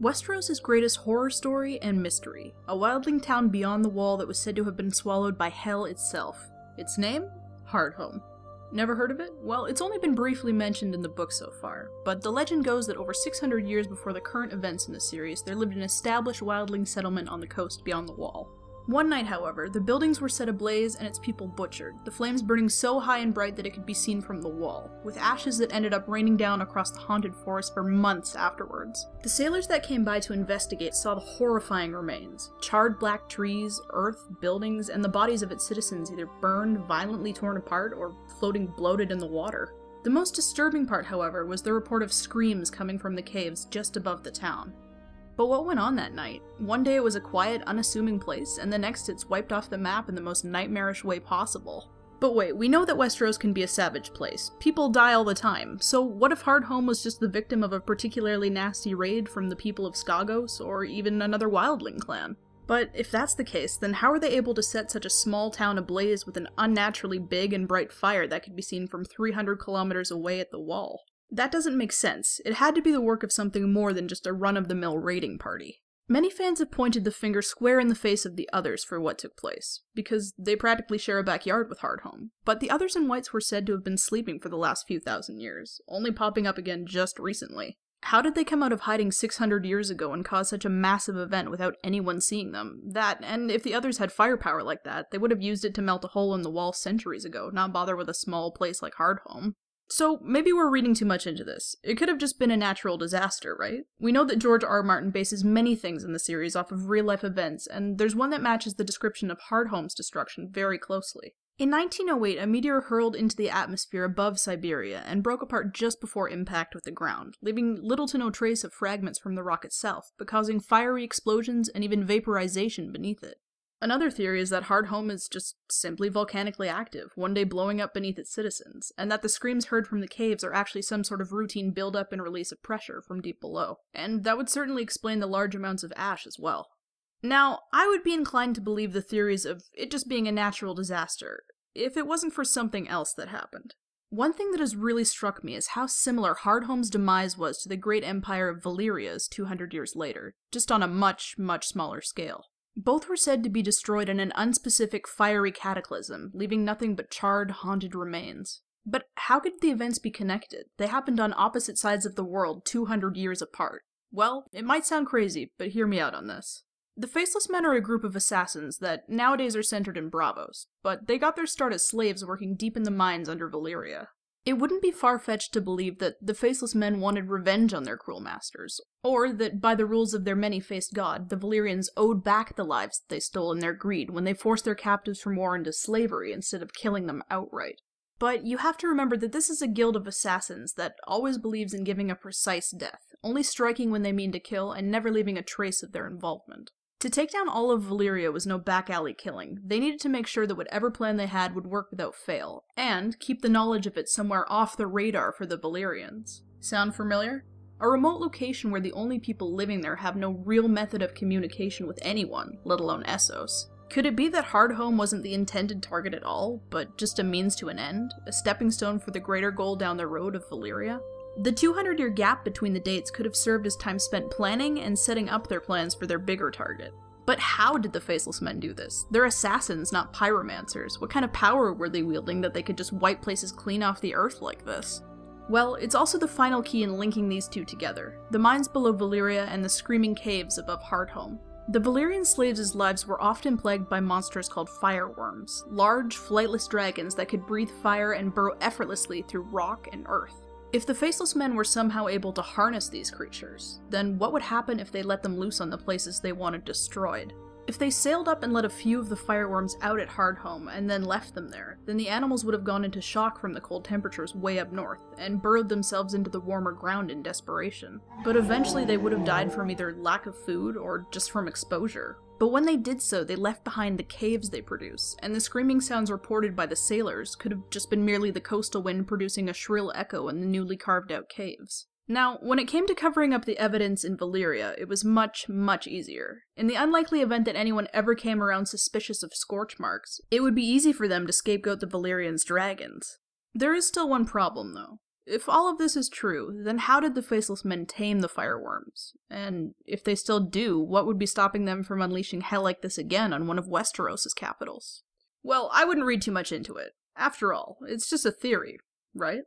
Westeros' greatest horror story and mystery, a wildling town beyond the wall that was said to have been swallowed by hell itself. Its name? Hardhome. Never heard of it? Well, it's only been briefly mentioned in the book so far, but the legend goes that over 600 years before the current events in the series, there lived an established wildling settlement on the coast beyond the wall. One night, however, the buildings were set ablaze and its people butchered, the flames burning so high and bright that it could be seen from the wall, with ashes that ended up raining down across the haunted forest for months afterwards. The sailors that came by to investigate saw the horrifying remains: charred black trees, earth, buildings, and the bodies of its citizens either burned, violently torn apart, or floating bloated in the water. The most disturbing part, however, was the report of screams coming from the caves just above the town. But what went on that night? One day it was a quiet, unassuming place, and the next it's wiped off the map in the most nightmarish way possible. But wait, we know that Westeros can be a savage place. People die all the time, so what if Hardhome was just the victim of a particularly nasty raid from the people of Skagos, or even another wildling clan? But if that's the case, then how are they able to set such a small town ablaze with an unnaturally big and bright fire that could be seen from 300 kilometers away at the wall? That doesn't make sense. It had to be the work of something more than just a run-of-the-mill raiding party. Many fans have pointed the finger square in the face of the others for what took place, because they practically share a backyard with Hardhome, but the others in whites were said to have been sleeping for the last few thousand years, only popping up again just recently. How did they come out of hiding 600 years ago and cause such a massive event without anyone seeing them? That, and if the others had firepower like that, they would have used it to melt a hole in the wall centuries ago, not bother with a small place like Hardhome. So, maybe we're reading too much into this. It could have just been a natural disaster, right? We know that George R. R. Martin bases many things in the series off of real-life events, and there's one that matches the description of Hardhome's destruction very closely. In 1908, a meteor hurled into the atmosphere above Siberia and broke apart just before impact with the ground, leaving little to no trace of fragments from the rock itself, but causing fiery explosions and even vaporization beneath it. Another theory is that Hardhome is just simply volcanically active, one day blowing up beneath its citizens, and that the screams heard from the caves are actually some sort of routine build-up and release of pressure from deep below. And that would certainly explain the large amounts of ash as well. Now, I would be inclined to believe the theories of it just being a natural disaster, if it wasn't for something else that happened. One thing that has really struck me is how similar Hardhome's demise was to the great empire of Valyria's 200 years later, just on a much, much smaller scale. Both were said to be destroyed in an unspecific fiery cataclysm, leaving nothing but charred, haunted remains. But how could the events be connected? They happened on opposite sides of the world 200 years apart. Well, it might sound crazy, but hear me out on this. The Faceless Men are a group of assassins that nowadays are centered in Braavos, but they got their start as slaves working deep in the mines under Valyria. It wouldn't be far-fetched to believe that the Faceless Men wanted revenge on their cruel masters, or that by the rules of their many-faced god, the Valyrians owed back the lives that they stole in their greed when they forced their captives from war into slavery instead of killing them outright. But you have to remember that this is a guild of assassins that always believes in giving a precise death, only striking when they mean to kill and never leaving a trace of their involvement. To take down all of Valyria was no back-alley killing. They needed to make sure that whatever plan they had would work without fail, and keep the knowledge of it somewhere off the radar for the Valyrians. Sound familiar? A remote location where the only people living there have no real method of communication with anyone, let alone Essos. Could it be that Hardhome wasn't the intended target at all, but just a means to an end? A stepping stone for the greater goal down the road of Valyria? The 200-year gap between the dates could have served as time spent planning and setting up their plans for their bigger target. But how did the Faceless Men do this? They're assassins, not pyromancers. What kind of power were they wielding that they could just wipe places clean off the earth like this? Well, it's also the final key in linking these two together. The mines below Valyria and the screaming caves above Hardhome. The Valyrian slaves' lives were often plagued by monsters called fireworms, large, flightless dragons that could breathe fire and burrow effortlessly through rock and earth. If the Faceless Men were somehow able to harness these creatures, then what would happen if they let them loose on the places they wanted destroyed? If they sailed up and let a few of the fireworms out at Hardhome and then left them there, then the animals would have gone into shock from the cold temperatures way up north, and burrowed themselves into the warmer ground in desperation. But eventually they would have died from either lack of food or just from exposure. But when they did so, they left behind the caves they produce, and the screaming sounds reported by the sailors could have just been merely the coastal wind producing a shrill echo in the newly carved out caves. Now, when it came to covering up the evidence in Valyria, it was much, much easier. In the unlikely event that anyone ever came around suspicious of scorch marks, it would be easy for them to scapegoat the Valyrians' dragons. There is still one problem, though. If all of this is true, then how did the Faceless Men tame the fireworms? And if they still do, what would be stopping them from unleashing hell like this again on one of Westeros' capitals? Well, I wouldn't read too much into it. After all, it's just a theory, right?